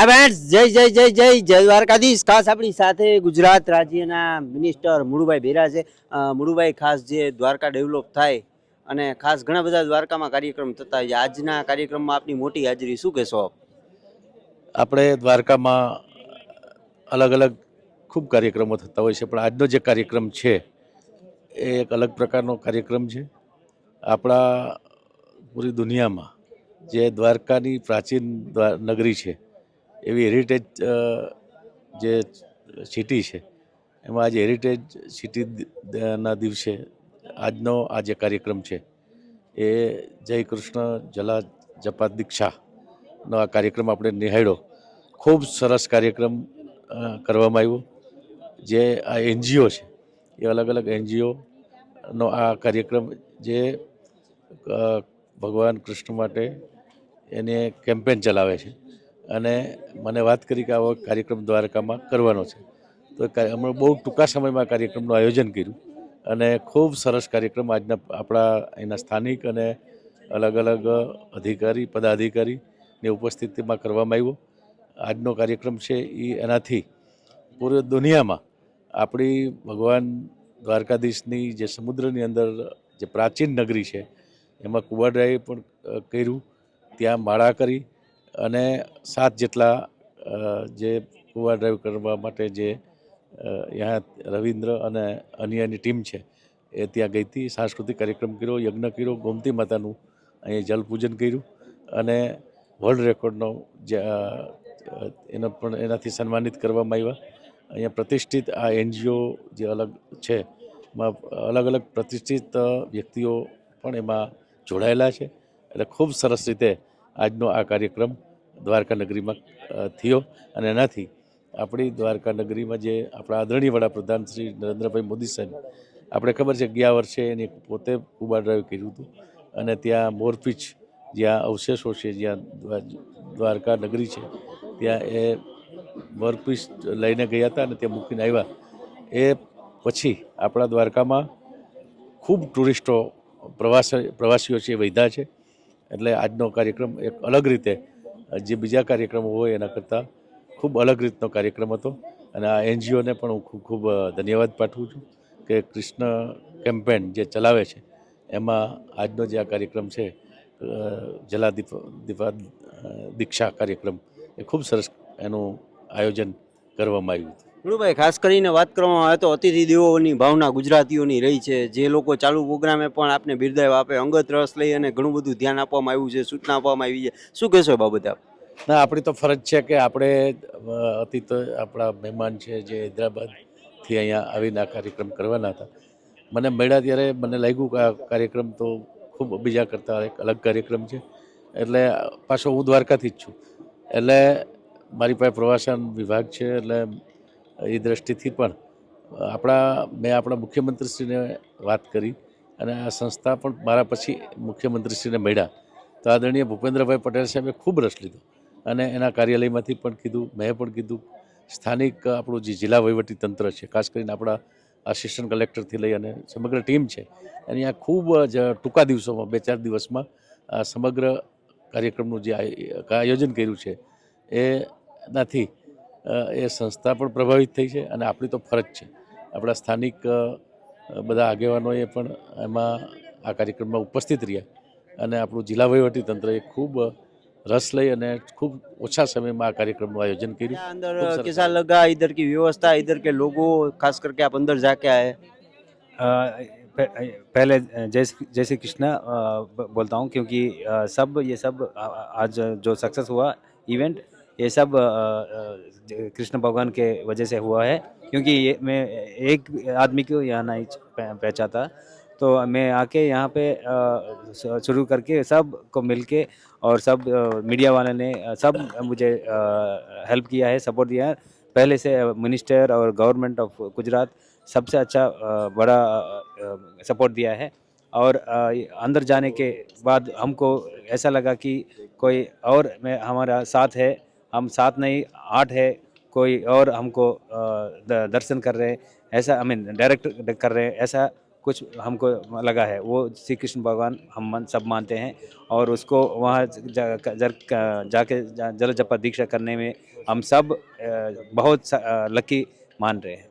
હા બેન, જય જય જય જય જય દ્વારકાધીશ. ખાસ આપણી સાથે ગુજરાત રાજ્યના મિનિસ્ટર મુળુભાઈ બેરા છે. મુળુભાઈ, ખાસ જે દ્વારકા ડેવલપ થાય અને ખાસ ઘણા બધા દ્વારકામાં કાર્યક્રમ થતા હોય છે. આજના કાર્યક્રમમાં આપની મોટી હાજરી, શું કહેશો આપ? આપણે દ્વારકામાં અલગ અલગ ખૂબ કાર્યક્રમો થતા હોય છે, પણ આજનો જે કાર્યક્રમ છે એ એક અલગ પ્રકારનો કાર્યક્રમ છે. આપણા પૂરી દુનિયામાં જે દ્વારકાની પ્રાચીન નગરી છે એવી હેરિટેજ જે સિટી છે, એમાં આજે હેરિટેજ સિટી ના દિવસે આજનો આ જે કાર્યક્રમ છે એ જય કૃષ્ણ જલા જપા દીક્ષાનો આ કાર્યક્રમ આપણે નિહાળ્યો. ખૂબ સરસ કાર્યક્રમ કરવામાં આવ્યો. જે આ એનજીઓ છે એ અલગ અલગ એનજીઓનો આ કાર્યક્રમ જે ભગવાન કૃષ્ણ માટે એને કેમ્પેન ચલાવે છે અને મને વાત કરી કે આવો કાર્યક્રમ દ્વારકામાં કરવાનો છે. તો અમે બહુ ટૂંકા સમયમાં કાર્યક્રમનું આયોજન કર્યું અને ખૂબ સરસ કાર્યક્રમ આજના આપણા એના સ્થાનિક અને અલગ અલગ અધિકારી પદાધિકારીની ઉપસ્થિતિમાં કરવામાં આવ્યો. આજનો કાર્યક્રમ છે એ એનાથી પૂરી દુનિયામાં આપણી ભગવાન દ્વારકાધીશની જે સમુદ્રની અંદર જે પ્રાચીન નગરી છે એમાં કુવા ડ્રાઈવ પણ કર્યું, ત્યાં માળા કરી અને 7 જેટલા જે કુવા ડ્રાઈવ કરવા માટે જે ત્યાં રવિન્દ્ર અને અન્યની ટીમ છે એ ત્યાં ગઈ હતી. સાંસ્કૃતિક કાર્યક્રમ કર્યો, યજ્ઞ કર્યો, ગોમતી માતાનું અહીં જલપૂજન કર્યું અને વર્લ્ડ રેકોર્ડનો જે એનો પણ એનાથી સન્માનિત કરવામાં આવ્યા. અહીંયા પ્રતિષ્ઠિત આ એનજીઓ જે અલગ છે એમાં અલગ અલગ પ્રતિષ્ઠિત વ્યક્તિઓ પણ એમાં જોડાયેલા છે. એટલે ખૂબ સરસ રીતે આજનો આ કાર્યક્રમ દ્વારકા નગરીમાં થયો અને એનાથી આપણી દ્વારકા નગરીમાં જે આપણા આદરણીય વડાપ્રધાન શ્રી નરેન્દ્રભાઈ મોદી સાહેબ, આપણે ખબર છે ગયા વર્ષે એની પોતે કુબા ડ્રાઈવ કર્યું હતું અને ત્યાં મોરપીચ જ્યાં અવશેષો છે, જ્યાં દ્વારકા નગરી છે ત્યાં એ મોરપીચ લઈને ગયા હતા અને ત્યાં મૂકીને આવ્યા. એ પછી આપણા દ્વારકામાં ખૂબ ટુરિસ્ટો પ્રવાસીઓ છે એ વધ્યા છે. એટલે આજનો કાર્યક્રમ એક અલગ રીતે જે બીજા કાર્યક્રમો હોય એના કરતાં ખૂબ અલગ રીતનો કાર્યક્રમ હતો અને આ એનજીઓને પણ હું ખૂબ ખૂબ ધન્યવાદ પાઠવું છું કે કૃષ્ણ કેમ્પેન જે ચલાવે છે એમાં આજનો જે આ કાર્યક્રમ છે જલા દીક્ષા કાર્યક્રમ એ ખૂબ સરસ એનું આયોજન કરવામાં આવ્યું હતું. મુળુભાઈ, ખાસ કરીને વાત કરવામાં આવે તો અતિથિ દેવોની ભાવના ગુજરાતીઓની રહી છે. જે લોકો ચાલુ પ્રોગ્રામે પણ આપને બિરદાવ આપે, અંગત રસ લઈ અને ઘણું બધું ધ્યાન આપવામાં આવ્યું છે, સૂચના આપવામાં આવી છે. શું કહેશો એ બાબતે આપ? ના, આપણી તો ફરજ છે કે આપણે અતિત આપણા મહેમાન છે જે હૈદરાબાદથી અહીંયા આવીને આ કાર્યક્રમ કરવાના હતા. મને મળ્યા ત્યારે મને લાગ્યું કે આ કાર્યક્રમ તો ખૂબ બીજા કરતાં એક અલગ કાર્યક્રમ છે. એટલે પાછો હું દ્વારકાથી જ છું, એટલે મારી પાસે પ્રવાસન વિભાગ છે, એટલે એ દ્રષ્ટિથી પણ મેં આપણા મુખ્યમંત્રીશ્રીને વાત કરી અને આ સંસ્થા પણ મારા પછી મુખ્યમંત્રીશ્રીને મળ્યા તો આદરણીય ભૂપેન્દ્રભાઈ પટેલ સાહેબે ખૂબ રસ લીધો અને એના કાર્યાલયમાંથી પણ કીધું, મેં પણ કીધું. સ્થાનિક આપણું જે જિલ્લા વહીવટી તંત્ર છે, ખાસ કરીને આપણા આસિસ્ટન્ટ કલેક્ટરથી લઈ અને સમગ્ર ટીમ છે એની આ ખૂબ જ ટૂંકા દિવસોમાં 2-4 દિવસમાં આ સમગ્ર કાર્યક્રમનું જે આયોજન કર્યું છે એનાથી એ સંસ્થા પણ પ્રભાવિત થઈ છે અને આપણી તો ફરજ છે. આપણા સ્થાનિક બધા આગેવાનોએ પણ એમાં આ કાર્યક્રમમાં ઉપસ્થિત રહ્યા અને આપણું જિલ્લા વહીવટી તંત્રએ ખૂબ રસ લઈ અને ખૂબ ઓછા સમયમાં આ કાર્યક્રમનું આયોજन કર્યું. क्या अंदर कैसा लगा, इधर की व्यवस्था, इधर के लोगों, खास करके आप अंदर जाके आए? पहले जय श्री कृष्णा बोलता हूँ क्योंकि सब ये सब आज जो सक्सेस हुआ इवेंट ये सब कृष्ण भगवान के वजह से हुआ है, क्योंकि ये मैं एक आदमी को यहाँ नहीं पहचाता, तो मैं आके यहाँ पे शुरू करके सब को मिलके और सब मीडिया वाले ने सब मुझे हेल्प किया है, सपोर्ट दिया है। पहले से मिनिस्टर और गवर्नमेंट ऑफ गुजरात सबसे अच्छा बड़ा सपोर्ट दिया है। और अंदर जाने के बाद हमको ऐसा लगा कि कोई और मैं हमारा साथ है, हम 7 नहीं 8 है, कोई और हमको दर्शन कर रहे हैं, ऐसा डायरेक्ट कर रहे हैं, ऐसा कुछ हमको लगा है, वो श्री कृष्ण भगवान सब मानते हैं। और उसको वहाँ जाके जल जप दीक्षा करने में हम सब बहुत लकी मान रहे हैं।